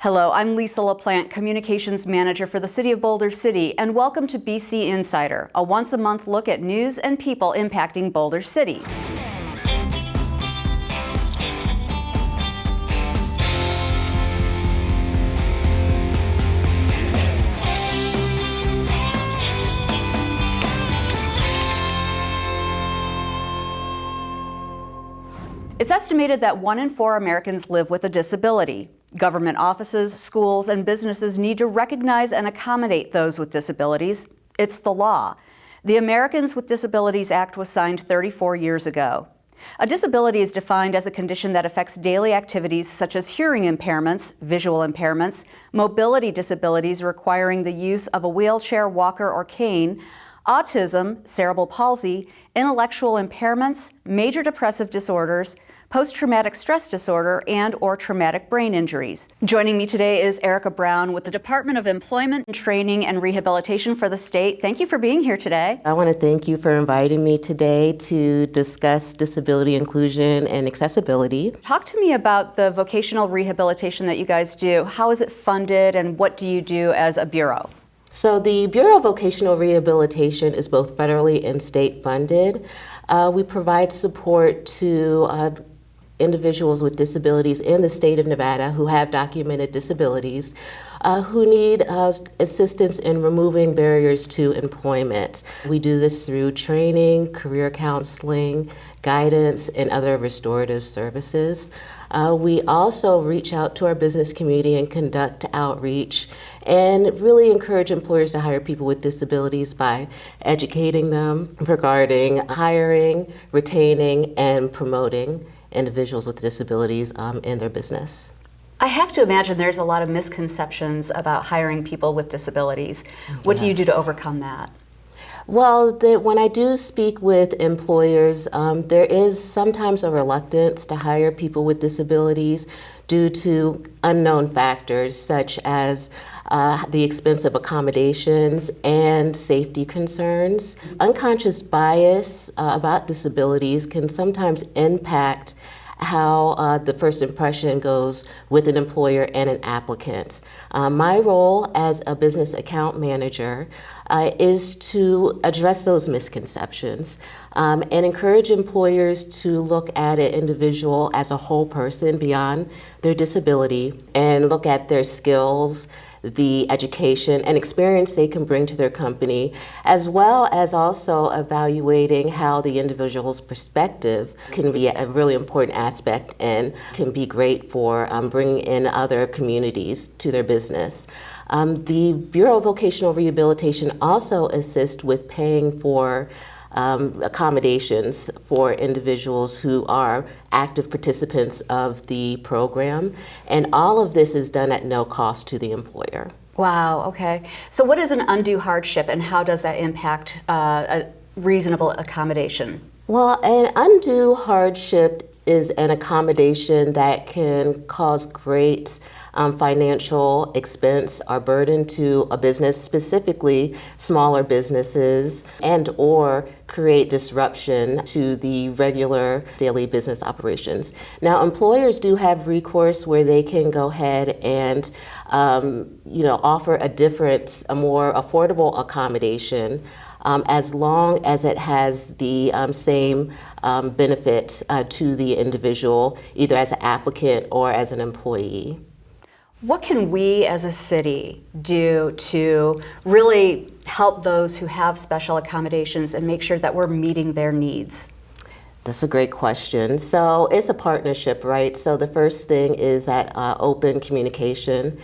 Hello, I'm Lisa LaPlante, Communications Manager for the City of Boulder City, and welcome to BC Insider, a once-a-month look at news and people impacting Boulder City. It's estimated that 1 in 4 Americans live with a disability. Government offices, schools, and businesses need to recognize and accommodate those with disabilities. It's the law. The Americans with Disabilities Act was signed 34 years ago. A disability is defined as a condition that affects daily activities such as hearing impairments, visual impairments, mobility disabilities requiring the use of a wheelchair, walker, or cane, autism, cerebral palsy, intellectual impairments, major depressive disorders, post-traumatic stress disorder, and/or traumatic brain injuries. Joining me today is Erica Brown with the Department of Employment, Training, and Rehabilitation for the state. Thank you for being here today. I want to thank you for inviting me today to discuss disability inclusion and accessibility. Talk to me about the vocational rehabilitation that you guys do. How is it funded, and what do you do as a bureau? So the Bureau of Vocational Rehabilitation is both federally and state funded. We provide support to individuals with disabilities in the state of Nevada who have documented disabilities who need assistance in removing barriers to employment. We do this through training, career counseling, guidance, and other restorative services. We also reach out to our business community and conduct outreach and really encourage employers to hire people with disabilities by educating them regarding hiring, retaining, and promoting individuals with disabilities in their business. I have to imagine there's a lot of misconceptions about hiring people with disabilities. What do you do to overcome that? Well, when I do speak with employers, there is sometimes a reluctance to hire people with disabilities due to unknown factors such as the expense of accommodations and safety concerns. Unconscious bias about disabilities can sometimes impact how the first impression goes with an employer and an applicant. My role as a business account manager is to address those misconceptions and encourage employers to look at an individual as a whole person beyond their disability and look at their skills, the education and experience they can bring to their company, as well as also evaluating how the individual's perspective can be a really important aspect and can be great for bringing in other communities to their business. The Bureau of Vocational Rehabilitation also assists with paying for accommodations for individuals who are active participants of the program, and all of this is done at no cost to the employer. Wow, okay. So what is an undue hardship, and how does that impact a reasonable accommodation? Well, an undue hardship is an accommodation that can cause great financial expense or burden to a business, specifically smaller businesses, and or create disruption to the regular daily business operations. Now, employers do have recourse where they can go ahead and offer a more affordable accommodation as long as it has the same benefit to the individual, either as an applicant or as an employee. What can we as a city do to really help those who have special accommodations and make sure that we're meeting their needs? That's a great question. So it's a partnership, right? So the first thing is that open communication.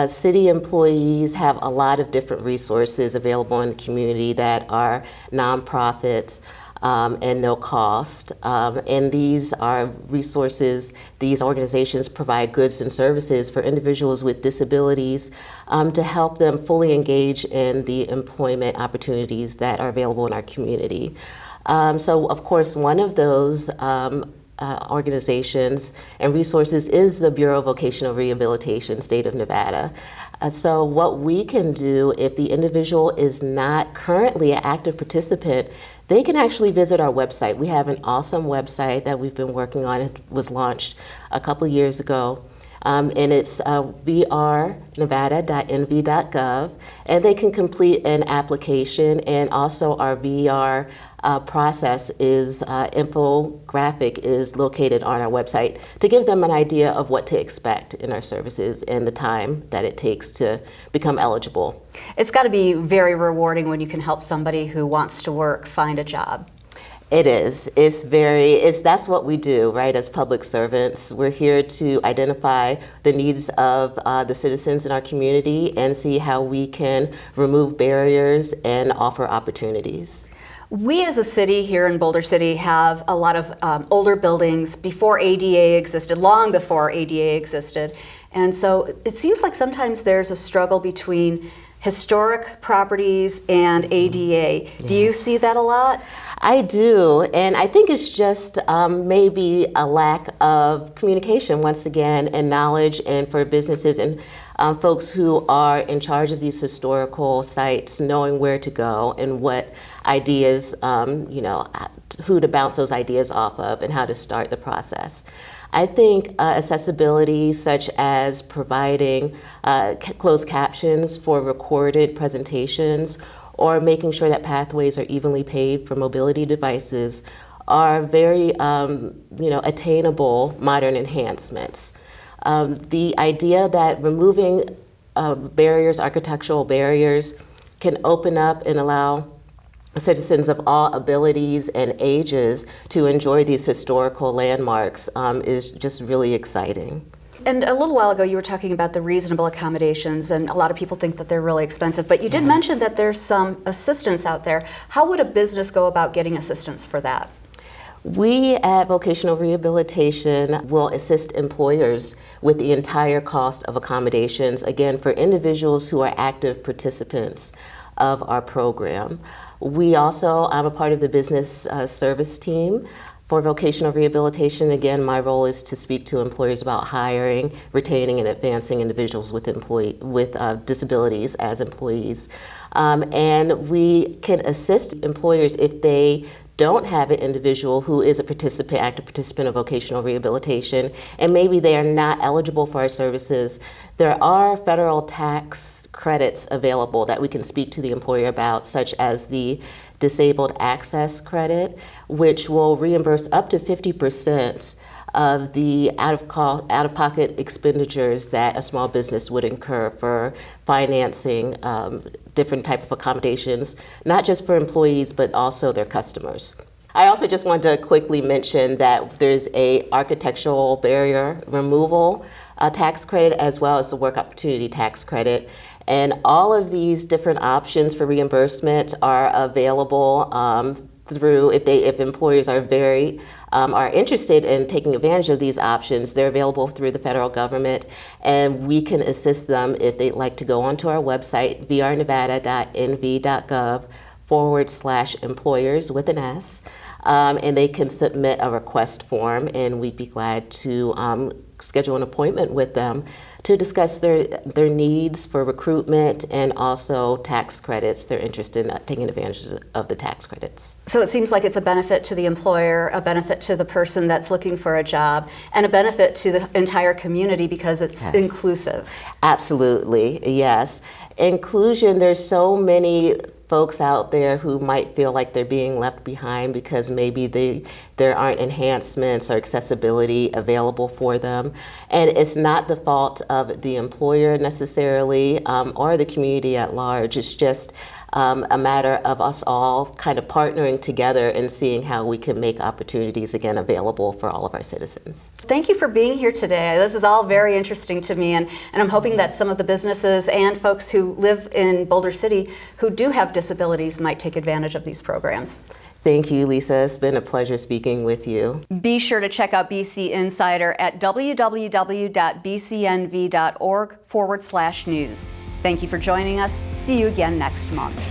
City employees have a lot of different resources available in the community that are nonprofits and no cost. And these are resources, these organizations provide goods and services for individuals with disabilities to help them fully engage in the employment opportunities that are available in our community. So of course, one of those organizations and resources is the Bureau of Vocational Rehabilitation, State of Nevada. So what we can do if the individual is not currently an active participant, they can actually visit our website. We have an awesome website that we've been working on. It was launched a couple years ago. And it's vrnevada.nv.gov, and they can complete an application. And also our VR process is infographic is located on our website to give them an idea of what to expect in our services and the time that it takes to become eligible. It's got to be very rewarding when you can help somebody who wants to work find a job. It is. That's what we do, right, as public servants. We're here to identify the needs of the citizens in our community and see how we can remove barriers and offer opportunities. We as a city here in Boulder City have a lot of older buildings before ADA existed, long before ADA existed. And so it seems like sometimes there's a struggle between historic properties and ADA. Yes. Do you see that a lot? I do, and I think it's just maybe a lack of communication once again and knowledge, and for businesses and folks who are in charge of these historical sites knowing where to go and what ideas, who to bounce those ideas off of and how to start the process. I think accessibility, such as providing closed captions for recorded presentations or making sure that pathways are evenly paved for mobility devices, are very attainable modern enhancements. The idea that removing barriers, architectural barriers, can open up and allow citizens of all abilities and ages to enjoy these historical landmarks is just really exciting. And a little while ago you were talking about the reasonable accommodations, and a lot of people think that they're really expensive, but you did mention that there's some assistance out there. How would a business go about getting assistance for that? We at Vocational Rehabilitation will assist employers with the entire cost of accommodations, again, for individuals who are active participants of our program. We also, I'm a part of the business service team for Vocational Rehabilitation. Again, my role is to speak to employers about hiring, retaining, and advancing individuals with disabilities as employees. And we can assist employers if they don't have an individual who is a active participant of vocational rehabilitation, and maybe they are not eligible for our services. There are federal tax credits available that we can speak to the employer about, such as the Disabled Access Credit, which will reimburse up to 50% of the out-of-pocket expenditures that a small business would incur for financing different type of accommodations, not just for employees, but also their customers. I also just wanted to quickly mention that there's a architectural barrier removal tax credit, as well as the work opportunity tax credit. And all of these different options for reimbursement are available through, if employers are interested in taking advantage of these options, they're available through the federal government, and we can assist them if they'd like to go onto our website, vrnevada.nv.gov/employers with an S, and they can submit a request form, and we'd be glad to schedule an appointment with them to discuss their needs for recruitment and also tax credits. They're interested in taking advantage of the tax credits. So it seems like it's a benefit to the employer, a benefit to the person that's looking for a job, and a benefit to the entire community because it's inclusive. Absolutely, yes. Inclusion, there's so many folks out there who might feel like they're being left behind because maybe there aren't enhancements or accessibility available for them. And it's not the fault of the employer necessarily or the community at large. It's just a matter of us all kind of partnering together and seeing how we can make opportunities again available for all of our citizens. Thank you for being here today. This is all very interesting to me, and I'm hoping that some of the businesses and folks who live in Boulder City who do have disabilities might take advantage of these programs. Thank you, Lisa. It's been a pleasure speaking with you. Be sure to check out BC Insider at www.bcnv.org/news. Thank you for joining us. See you again next month.